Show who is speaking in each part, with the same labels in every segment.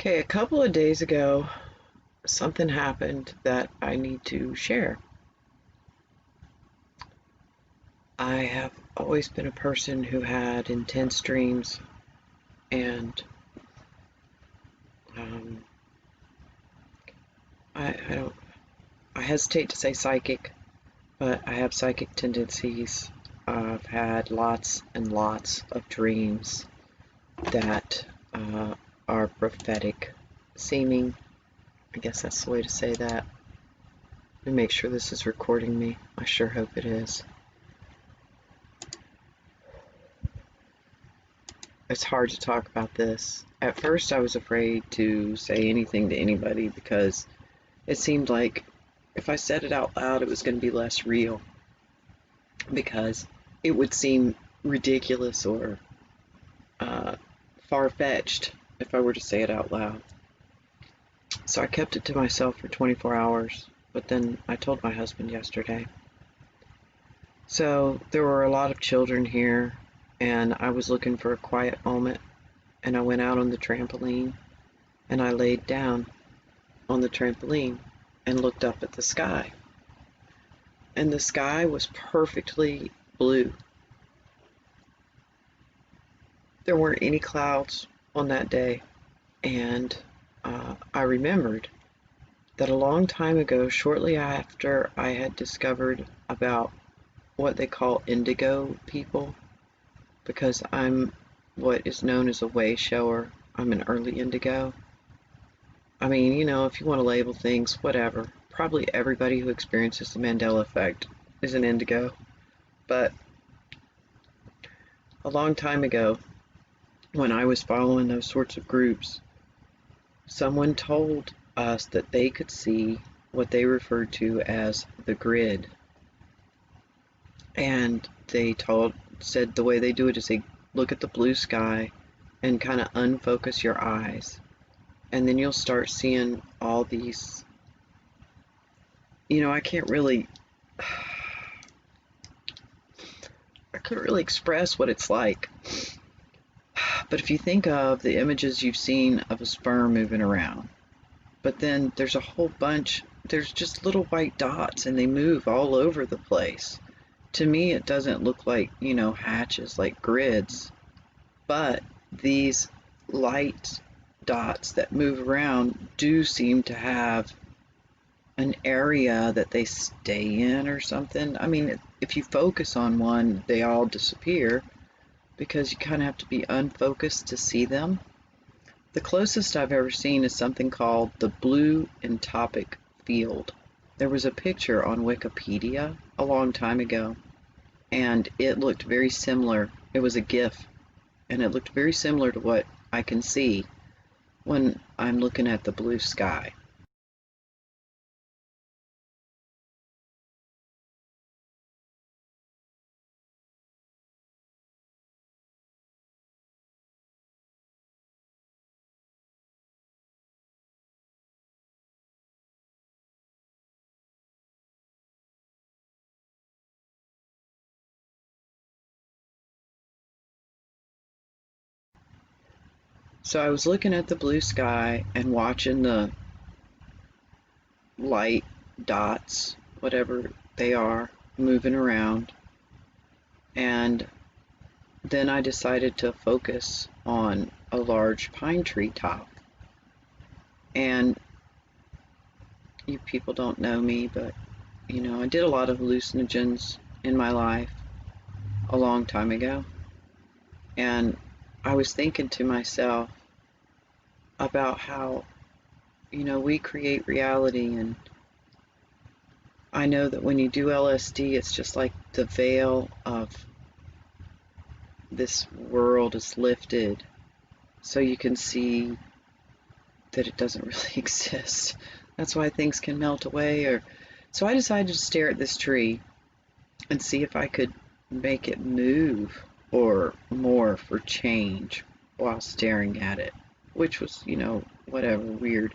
Speaker 1: Okay, a couple of days ago, something happened that I need to share. I have always been a person who had intense dreams, and um, I don't. I hesitate to say psychic, but I have psychic tendencies. I've had lots and lots of dreams that are prophetic seeming. I guess that's the way to say that. Let me make sure this is recording me. I sure hope it is. It's hard to talk about this. At first, I was afraid to say anything to anybody because it seemed like if I said it out loud, it was going to be less real because it would seem ridiculous or uh, far-fetched if I were to say it out loud. So I kept it to myself for 24 hours, but then I told my husband yesterday. So there were a lot of children here, and I was looking for a quiet moment, and I went out on the trampoline, and I laid down on the trampoline and looked up at the sky. And the sky was perfectly blue. There weren't any clouds on that day, and I remembered that a long time ago, shortly after I had discovered about what they call indigo people, because I'm what is known as a way shower. I'm an early indigo. I mean, if you want to label things, whatever. Probably everybody who experiences the Mandela effect is an indigo. But a long time ago, when I was following those sorts of groups, someone told us that they could see what they referred to as the grid. And they said the way they do it is they look at the blue sky and kind of unfocus your eyes. And then you'll start seeing all these, I can't really I couldn't really express what it's like. But if you think of the images you've seen of a sperm moving around, but then there's a whole bunch, there's just little white dots and they move all over the place. To me, it doesn't look like, hatches, like grids, but these light dots that move around do seem to have an area that they stay in or something. I mean, if you focus on one, they all disappear because you kind of have to be unfocused to see them. The closest I've ever seen is something called the blue entopic field. There was a picture on Wikipedia a long time ago, and it looked very similar. It was a GIF, and it looked very similar to what I can see when I'm looking at the blue sky. So I was looking at the blue sky and watching the light dots, whatever they are, moving around. And then I decided to focus on a large pine tree top. And you people don't know me, but I did a lot of hallucinogens in my life a long time ago. And I was thinking to myself about how, we create reality. And I know that when you do LSD, it's just like the veil of this world is lifted so you can see that it doesn't really exist. That's why things can melt away. So I decided to stare at this tree and see if I could make it move or morph or change while staring at it, which was, whatever, weird.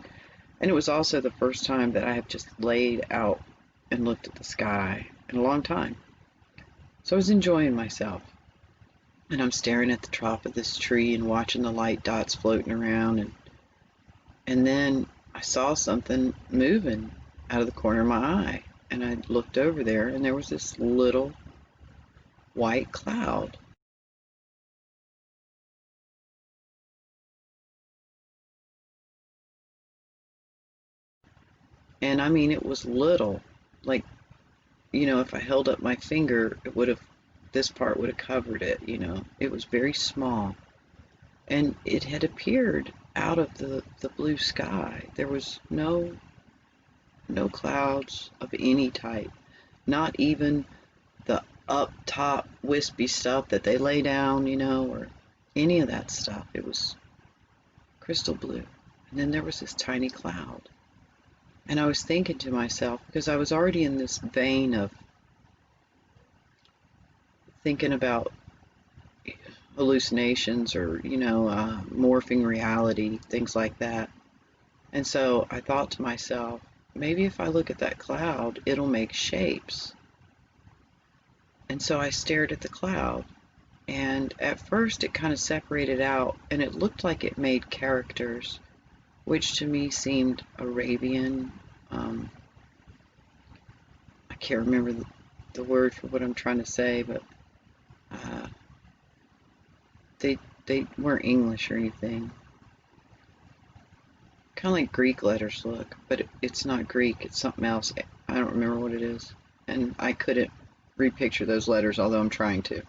Speaker 1: And it was also the first time that I have just laid out and looked at the sky in a long time. So I was enjoying myself. And I'm staring at the top of this tree and watching the light dots floating around, and And then I saw something moving out of the corner of my eye. And I looked over there, and there was this little white cloud. And I mean, it was little. Like, if I held up my finger, this part would have covered it. It was very small. And it had appeared out of the blue sky. There was no clouds of any type, not even the up top wispy stuff that they lay down, or any of that stuff. It was crystal blue. And then there was this tiny cloud. And I was thinking to myself, because I was already in this vein of thinking about hallucinations or, morphing reality, things like that. And so I thought to myself, maybe if I look at that cloud, it'll make shapes. And so I stared at the cloud, and at first it kind of separated out, and it looked like it made characters, which to me seemed Arabian. I can't remember the word for what I'm trying to say, but uh, they weren't English or anything. Kind of like Greek letters look, but it's not Greek. It's something else. I don't remember what it is, and I couldn't repicture those letters, although I'm trying to.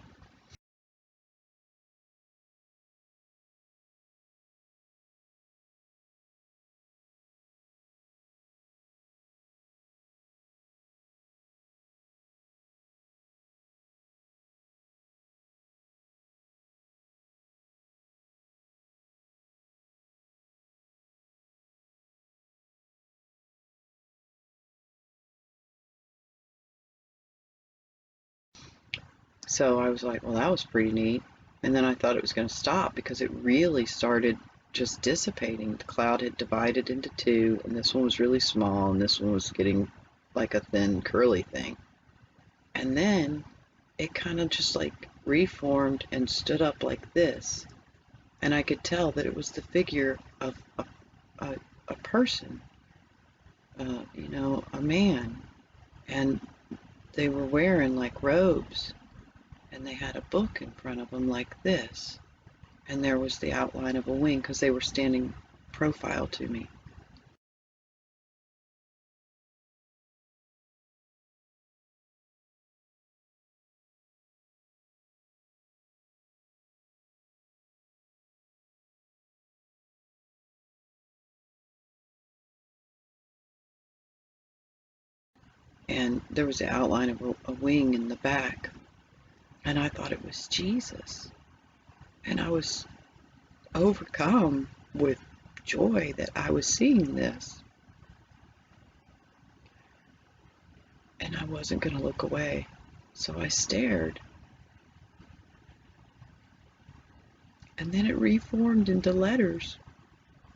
Speaker 1: So I was like, well, that was pretty neat. And then I thought it was going to stop because it really started just dissipating. The cloud had divided into two, and this one was really small, and this one was getting like a thin, curly thing. And then it kind of just like reformed and stood up like this. And I could tell that it was the figure of a person, a man. And they were wearing like robes, and they had a book in front of them like this. And there was the outline of a wing because they were standing profile to me. And there was the outline of a wing in the back. And I thought it was Jesus. And I was overcome with joy that I was seeing this. And I wasn't going to look away. So I stared. And then it reformed into letters.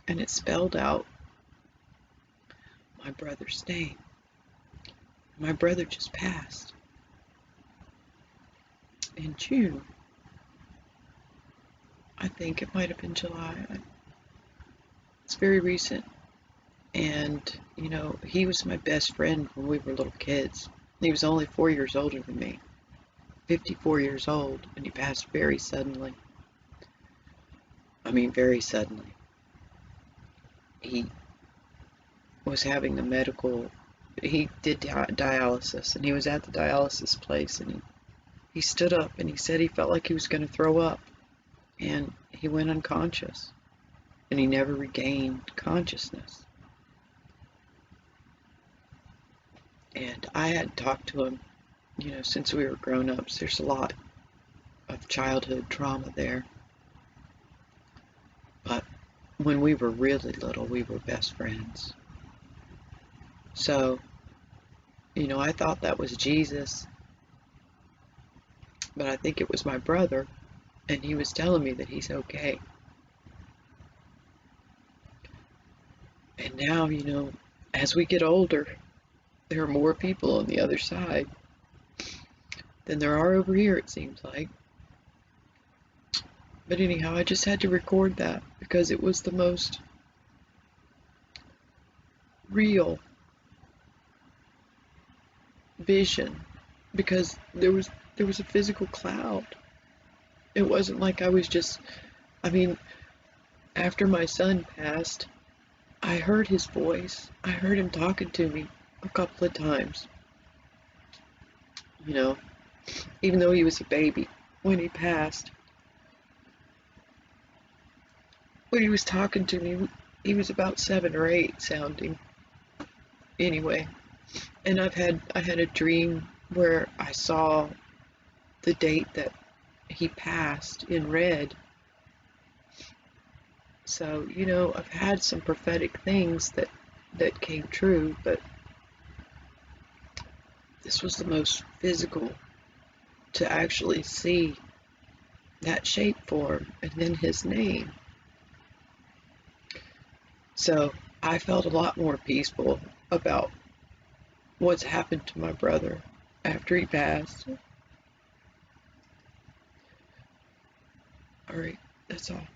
Speaker 1: And it spelled out my brother's name. My brother just passed in June. I think it might have been July. It's very recent. And, he was my best friend when we were little kids. He was only 4 years older than me, 54 years old, and he passed very suddenly. I mean, very suddenly. He was having he did dialysis, and he was at the dialysis place, and he stood up and he said he felt like he was going to throw up, and he went unconscious, and he never regained consciousness. And I had talked to him, since we were grown-ups. There's a lot of childhood trauma there. But when we were really little, we were best friends. So, I thought that was Jesus, but I think it was my brother, and he was telling me that he's okay. And now, as we get older, there are more people on the other side than there are over here, it seems like. But anyhow, I just had to record that because it was the most real vision, because there was a physical cloud. It wasn't like I was just, I mean, after my son passed, I heard his voice. I heard him talking to me a couple of times, you know, even though he was a baby when he passed. When he was talking to me, he was about 7 or 8 sounding anyway. And I had a dream where I saw the date that he passed in red. So, I've had some prophetic things that came true, but this was the most physical to actually see that shape form and then his name. So I felt a lot more peaceful about what's happened to my brother after he passed. All right, that's all.